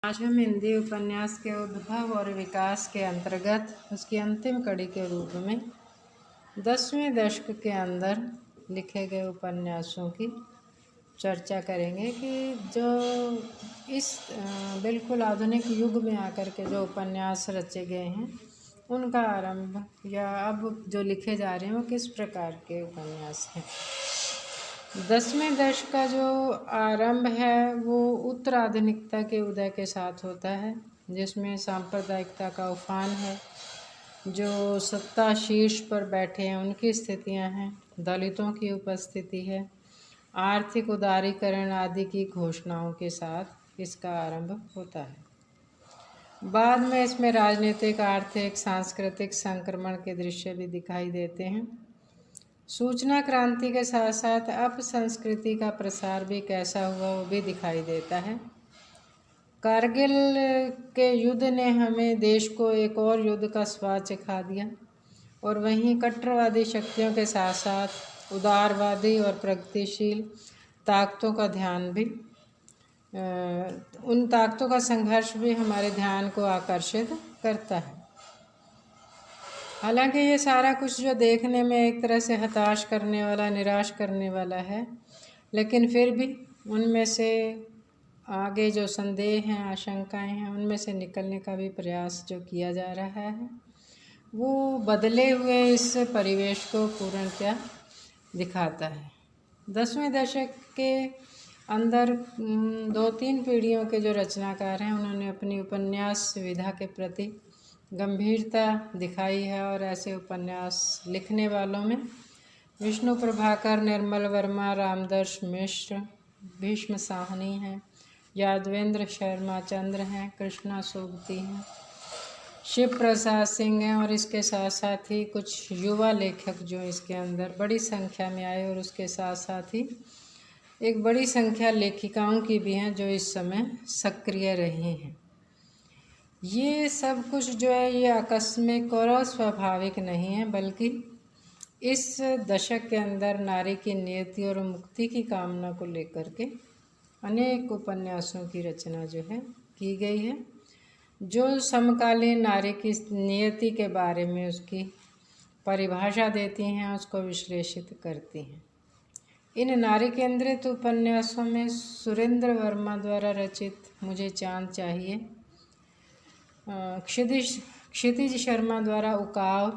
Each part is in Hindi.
आज हम हिंदी उपन्यास के उद्भव और विकास के अंतर्गत उसकी अंतिम कड़ी के रूप में 10वें दशक के अंदर लिखे गए उपन्यासों की चर्चा करेंगे कि जो इस बिल्कुल आधुनिक युग में आकर के जो उपन्यास रचे गए हैं उनका आरंभ या अब जो लिखे जा रहे हैं वो किस प्रकार के उपन्यास हैं। 10वें दशक का जो आरंभ है वो उत्तर आधुनिकता के उदय के साथ होता है, जिसमें सांप्रदायिकता का उफान है, जो सत्ता शीर्ष पर बैठे हैं उनकी स्थितियां हैं, दलितों की उपस्थिति है, आर्थिक उदारीकरण आदि की घोषणाओं के साथ इसका आरंभ होता है। बाद में इसमें राजनीतिक, आर्थिक, सांस्कृतिक संक्रमण के दृश्य भी दिखाई देते हैं। सूचना क्रांति के साथ साथ अपसंस्कृति का प्रसार भी कैसा हुआ वो भी दिखाई देता है। कारगिल के युद्ध ने हमें देश को एक और युद्ध का स्वाद चखा दिया और वहीं कट्टरवादी शक्तियों के साथ साथ उदारवादी और प्रगतिशील ताकतों का ध्यान भी उन ताकतों का संघर्ष भी हमारे ध्यान को आकर्षित करता है। हालांकि ये सारा कुछ जो देखने में एक तरह से हताश करने वाला, निराश करने वाला है, लेकिन फिर भी उनमें से आगे जो संदेह हैं, आशंकाएं हैं, उनमें से निकलने का भी प्रयास जो किया जा रहा है वो बदले हुए इस परिवेश को पूर्णतया दिखाता है। 10वें दशक के अंदर 2-3 पीढ़ियों के जो रचनाकार हैं उन्होंने अपनी उपन्यास विधा के प्रति गंभीरता दिखाई है और ऐसे उपन्यास लिखने वालों में विष्णु प्रभाकर, निर्मल वर्मा, रामदर्श मिश्र, भीष्म साहनी हैं, यादवेंद्र शर्मा चंद्र हैं, कृष्णा सोबती हैं, शिव प्रसाद सिंह हैं और इसके साथ साथ ही कुछ युवा लेखक जो इसके अंदर बड़ी संख्या में आए और उसके साथ साथ ही एक बड़ी संख्या लेखिकाओं की भी हैं जो इस समय सक्रिय रही हैं। ये सब कुछ जो है ये आकस्मिक और अस्वाभाविक नहीं है, बल्कि इस दशक के अंदर नारी की नियति और मुक्ति की कामना को लेकर के अनेक उपन्यासों की रचना जो है की गई है, जो समकालीन नारी की नियति के बारे में उसकी परिभाषा देती हैं, उसको विश्लेषित करती हैं। इन नारी केंद्रित उपन्यासों में सुरेंद्र वर्मा द्वारा रचित मुझे चांद चाहिए, क्षितिज शर्मा द्वारा उकाव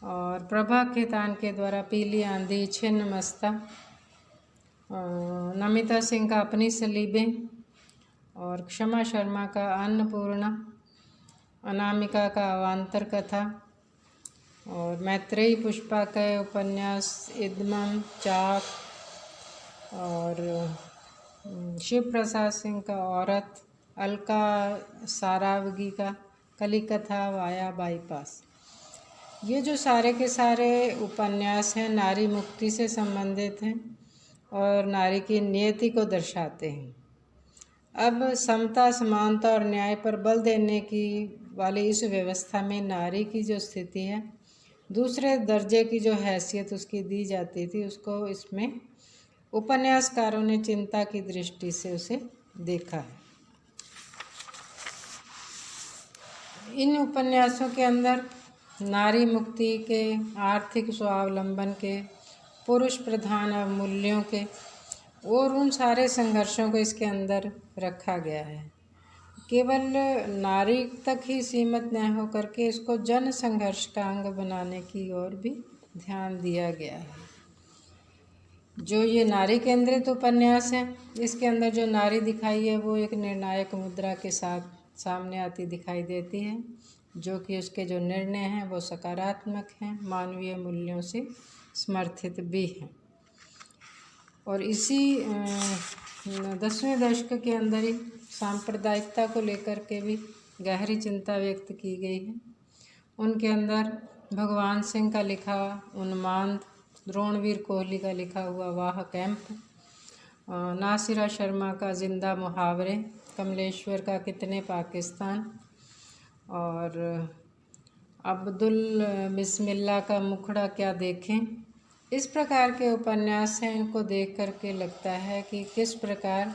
और प्रभा खेतान के द्वारा पीली आंधी, छिन्न मस्ता, नमिता सिंह का अपनी सलीबें और क्षमा शर्मा का अन्नपूर्णा, अनामिका का अवांतर कथा और मैत्रेयी पुष्पा के उपन्यास इदमम चाक और शिव प्रसाद सिंह का औरत, अलका सारावगी का कलिकथा वाया बाईपास। ये जो सारे के सारे उपन्यास हैं नारी मुक्ति से संबंधित हैं और नारी की नियति को दर्शाते हैं। अब समता, समानता और न्याय पर बल देने की वाली इस व्यवस्था में नारी की जो स्थिति है, दूसरे दर्जे की जो हैसियत उसकी दी जाती थी, उसको इसमें उपन्यासकारों ने चिंता की दृष्टि से उसे देखा है। इन उपन्यासों के अंदर नारी मुक्ति के, आर्थिक स्वावलंबन के, पुरुष प्रधान मूल्यों के और उन सारे संघर्षों को इसके अंदर रखा गया है। केवल नारी तक ही सीमित न होकर के इसको जन संघर्ष का अंग बनाने की ओर भी ध्यान दिया गया है। जो ये नारी केंद्रित उपन्यास है, इसके अंदर जो नारी दिखाई है वो एक निर्णायक मुद्रा के साथ सामने आती दिखाई देती है, जो कि उसके जो निर्णय हैं वो सकारात्मक हैं, मानवीय मूल्यों से समर्थित भी हैं। और इसी 10वें दशक के अंदर ही सांप्रदायिकता को लेकर के भी गहरी चिंता व्यक्त की गई है। उनके अंदर भगवान सिंह का लिखा उन्माद, द्रोणवीर कोहली का लिखा हुआ वाह कैंप, नासिरा शर्मा का जिंदा मुहावरे, कमलेश्वर का कितने पाकिस्तान और अब्दुल बिस्मिल्लाह का मुखड़ा क्या देखें, इस प्रकार के उपन्यास हैं। इनको देख कर के लगता है कि किस प्रकार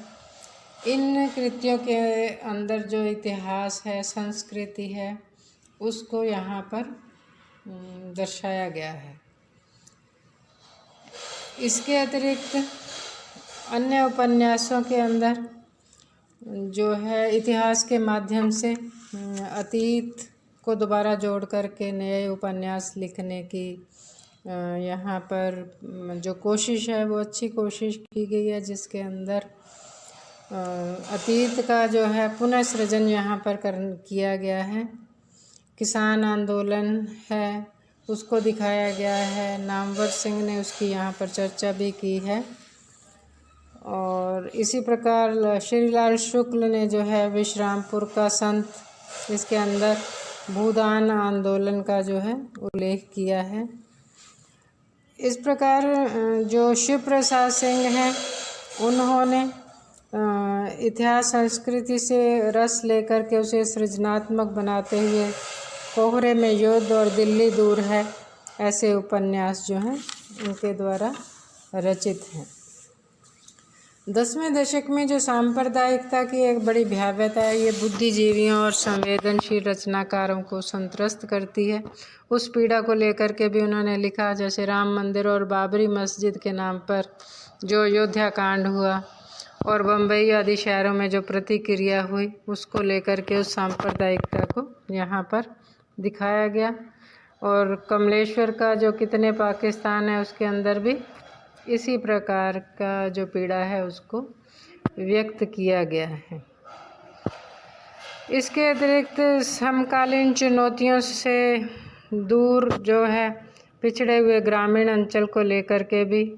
इन कृतियों के अंदर जो इतिहास है, संस्कृति है, उसको यहाँ पर दर्शाया गया है। इसके अतिरिक्त अन्य उपन्यासों के अंदर जो है इतिहास के माध्यम से अतीत को दोबारा जोड़ करके नए उपन्यास लिखने की यहाँ पर जो कोशिश है वो अच्छी कोशिश की गई है, जिसके अंदर अतीत का जो है पुनः सृजन यहाँ पर किया गया है। किसान आंदोलन है उसको दिखाया गया है। नामवर सिंह ने उसकी यहाँ पर चर्चा भी की है। और इसी प्रकार श्रीलाल शुक्ल ने जो है विश्रामपुर का संत, इसके अंदर भूदान आंदोलन का जो है उल्लेख किया है। इस प्रकार जो शिव प्रसाद सिंह हैं उन्होंने इतिहास संस्कृति से रस लेकर के उसे सृजनात्मक बनाते हुए कोहरे में युद्ध और दिल्ली दूर है ऐसे उपन्यास जो हैं उनके द्वारा रचित हैं। 10वें दशक में जो सांप्रदायिकता की एक बड़ी भयावहता है, ये बुद्धिजीवियों और संवेदनशील रचनाकारों को संत्रस्त करती है। उस पीड़ा को लेकर के भी उन्होंने लिखा, जैसे राम मंदिर और बाबरी मस्जिद के नाम पर जो अयोध्या कांड हुआ और बम्बई आदि शहरों में जो प्रतिक्रिया हुई, उसको लेकर के उस सांप्रदायिकता को यहाँ पर दिखाया गया। और कमलेश्वर का जो कितने पाकिस्तान है उसके अंदर भी इसी प्रकार का जो पीड़ा है उसको व्यक्त किया गया है। इसके अतिरिक्त समकालीन चुनौतियों से दूर जो है पिछड़े हुए ग्रामीण अंचल को लेकर के भी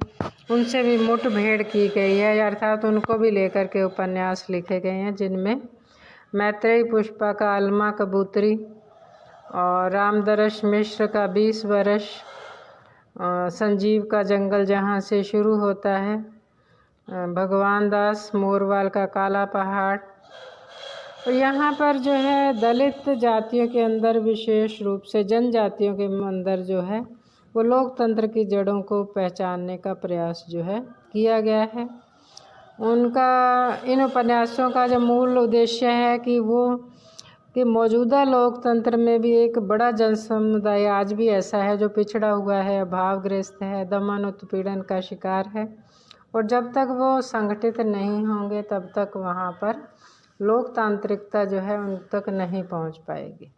उनसे भी मुठभेड़ की गई है, अर्थात उनको भी लेकर के उपन्यास लिखे गए हैं, जिनमें मैत्रेयी पुष्पा का अलमा कबूतरी और रामदरश मिश्र का 20 वर्ष, संजीव का जंगल जहाँ से शुरू होता है, भगवान दास मोरवाल का काला पहाड़। और यहाँ पर जो है दलित जातियों के अंदर, विशेष रूप से जनजातियों के अंदर जो है वो लोकतंत्र की जड़ों को पहचानने का प्रयास जो है किया गया है। उनका इन उपन्यासों का जो मूल उद्देश्य है कि मौजूदा लोकतंत्र में भी एक बड़ा जनसमुदाय आज भी ऐसा है जो पिछड़ा हुआ है, अभावग्रस्त है, दमन उत्पीड़न का शिकार है, और जब तक वो संगठित नहीं होंगे तब तक वहाँ पर लोकतांत्रिकता जो है उन तक नहीं पहुँच पाएगी।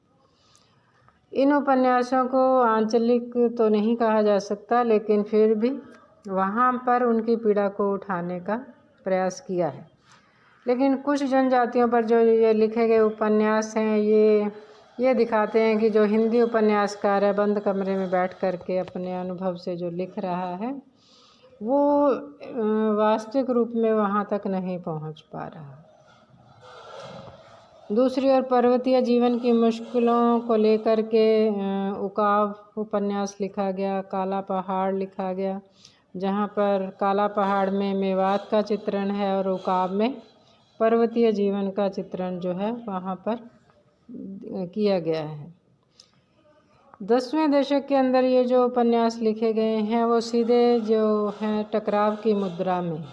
इन उपन्यासों को आंचलिक तो नहीं कहा जा सकता, लेकिन फिर भी वहाँ पर उनकी पीड़ा को उठाने का प्रयास किया है। लेकिन कुछ जनजातियों पर जो ये लिखे गए उपन्यास हैं ये दिखाते हैं कि जो हिंदी उपन्यासकार है बंद कमरे में बैठ कर के अपने अनुभव से जो लिख रहा है वो वास्तविक रूप में वहाँ तक नहीं पहुँच पा रहा। दूसरी ओर पर्वतीय जीवन की मुश्किलों को लेकर के उकाब उपन्यास लिखा गया, काला पहाड़ लिखा गया, जहाँ पर काला पहाड़ में मेवात का चित्रण है और उकाब में पर्वतीय जीवन का चित्रण जो है वहाँ पर किया गया है। 10वें दशक के अंदर ये जो उपन्यास लिखे गए हैं वो सीधे जो हैं टकराव की मुद्रा में,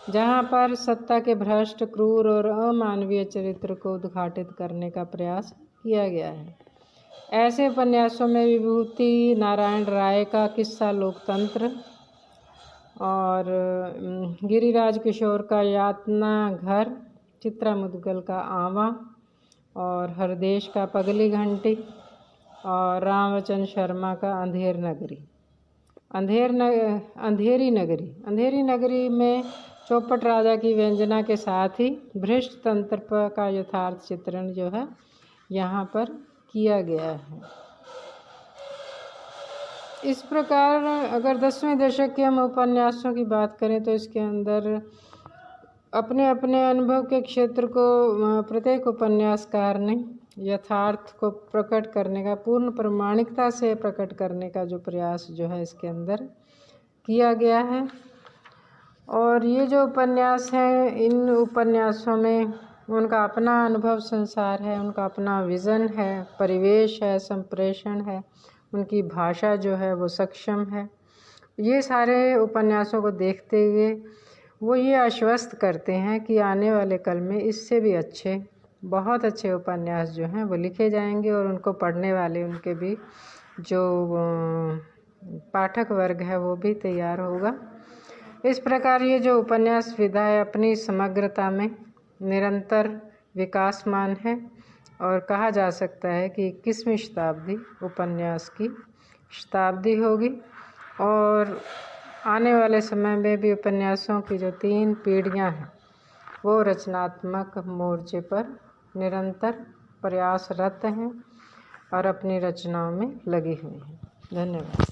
जहाँ पर सत्ता के भ्रष्ट, क्रूर और अमानवीय चरित्र को उद्घाटित करने का प्रयास किया गया है। ऐसे उपन्यासों में विभूति नारायण राय का किस्सा लोकतंत्र और गिरिराज किशोर का यातना घर, चित्रा मुदगल का आवा और हरदेश का पगली घंटी और रामवचन शर्मा का अंधेरी नगरी में चौपट राजा की व्यंजना के साथ ही भ्रष्ट तंत्र का यथार्थ चित्रण जो है यहाँ पर किया गया है। इस प्रकार अगर 10वें दशक के हम उपन्यासों की बात करें तो इसके अंदर अपने अपने अनुभव के क्षेत्र को प्रत्येक उपन्यासकार ने यथार्थ को प्रकट करने का, पूर्ण प्रामाणिकता से प्रकट करने का जो प्रयास जो है इसके अंदर किया गया है। और ये जो उपन्यास हैं, इन उपन्यासों में उनका अपना अनुभव संसार है, उनका अपना विज़न है, परिवेश है, संप्रेषण है, उनकी भाषा जो है वो सक्षम है। ये सारे उपन्यासों को देखते हुए वो ये आश्वस्त करते हैं कि आने वाले कल में इससे भी अच्छे, बहुत अच्छे उपन्यास जो हैं वो लिखे जाएंगे और उनको पढ़ने वाले, उनके भी जो पाठक वर्ग है वो भी तैयार होगा। इस प्रकार ये जो उपन्यास विधा है अपनी समग्रता में निरंतर विकासमान है और कहा जा सकता है कि 21वीं शताब्दी उपन्यास की शताब्दी होगी और आने वाले समय में भी उपन्यासों की जो 3 पीढ़ियां हैं वो रचनात्मक मोर्चे पर निरंतर प्रयासरत हैं और अपनी रचनाओं में लगी हुई हैं। धन्यवाद।